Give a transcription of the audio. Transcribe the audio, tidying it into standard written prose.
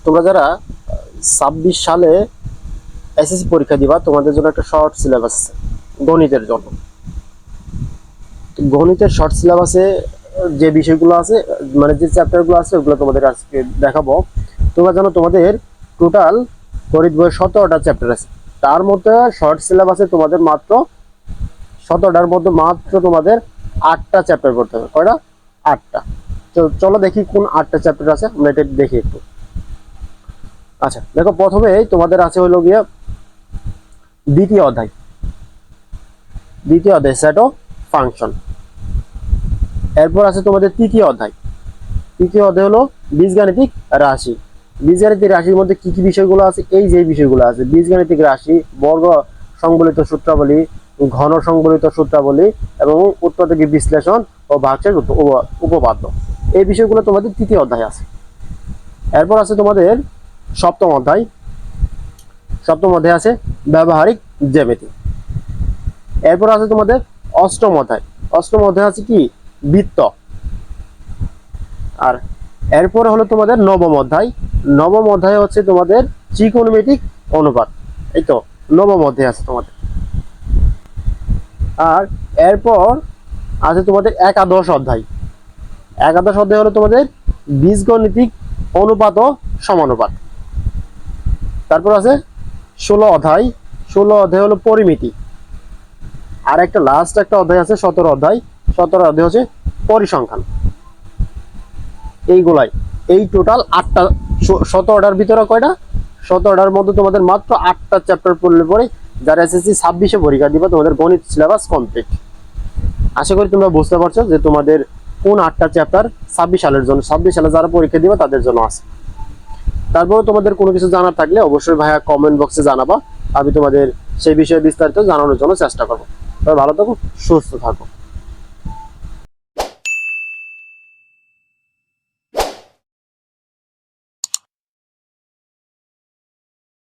তোমরা যারা 26 সালে এসএসসি পরীক্ষা দিবা, তোমাদের জন্য একটা শর্ট সিলেবাস আছে গণিতের জন্য। গণিতের শর্ট সিলেবাসে যে বিষয়গুলো আছে, মানে যে চ্যাপ্টারগুলো আছে, ওগুলো তোমাদের আজকে দেখাবো। তোমরা জানো তোমাদের টোটাল গণিত বইয়ের 17টা চ্যাপ্টার আছে। তার মধ্যে শর্ট সিলেবাসে তোমাদের মাত্র 17টার মধ্যে মাত্র তোমাদের 8টা চ্যাপ্টার পড়তে হবে। কয়টা? 8টা। চলো দেখি কোন 8টা চ্যাপ্টার আছে, আমরা এটা দেখি একটু। আচ্ছা দেখো, প্রথমেই তোমাদের আছে হলো গিয়ে দ্বিতীয় অধ্যায় সেট অফ ফাংশন। এরপর আছে তোমাদের তৃতীয় অধ্যায় হলো বীজগাণিতিক রাশি। বীজগাণিতিক রাশির মধ্যে কি কি বিষয়গুলো আছে? এই যে বিষয়গুলো আছে: বীজগাণিতিক রাশি, বর্গ সংবলিত সূত্রাবলী, ঘন সংবলিত সূত্রাবলী এবং উৎপাদকীয় বিশ্লেষণ ও ভাগশেষ উপপাদ্য। এই বিষয়গুলো তোমাদের তৃতীয় অধ্যায় আছে। এরপর আছে তোমাদের সপ্তম অধ্যায় আছে ব্যবহারিক জ্যামিতি। এরপর আছে তোমাদের অষ্টম অধ্যায় আছে কি? বৃত্ত। আর এরপরে হলো তোমাদের নবম অধ্যায় হচ্ছে তোমাদের ত্রিকোণমিতিক অনুপাত। এই তো নবম অধ্যায় আছে তোমাদের। আর এরপর আছে তোমাদের একাদশ অধ্যায় হলো তোমাদের বীজগণিতিক অনুপাত ও সমানুপাত। তারপর আছে 16 অধ্যায় হলো পরিমিতি। আর একটা লাস্ট একটা অধ্যায় আছে 17 অধ্যায় হচ্ছে পরিসংখ্যান। এইগুলাই, এই টোটাল 8টা। 17টার ভিতরে কয়টা? 17টার মধ্যে তোমাদের মাত্র 8টা চ্যাপ্টার পড়লে পরে যারা এসএসসি 26-এ পরীক্ষা দিবা, তোমাদের গণিত সিলেবাস কমপ্লিট। আশা করি তোমরা বুঝতে পারছো যে তোমাদের কোন 8টা চ্যাপ্টার 26 সালের জন্য, 26 সালে যারা পরীক্ষা দিবা তাদের জন্য আছে। তারপরে তোমাদের কোনো কিছু জানার থাকলে অবশ্যই ভাইয়া কমেন্ট বক্সে জানাবা। আমি তোমাদের সেই বিষয়ে বিস্তারিত জানানোর জন্য চেষ্টা করবো। তবে ভালো থাকো, সুস্থ থাকো।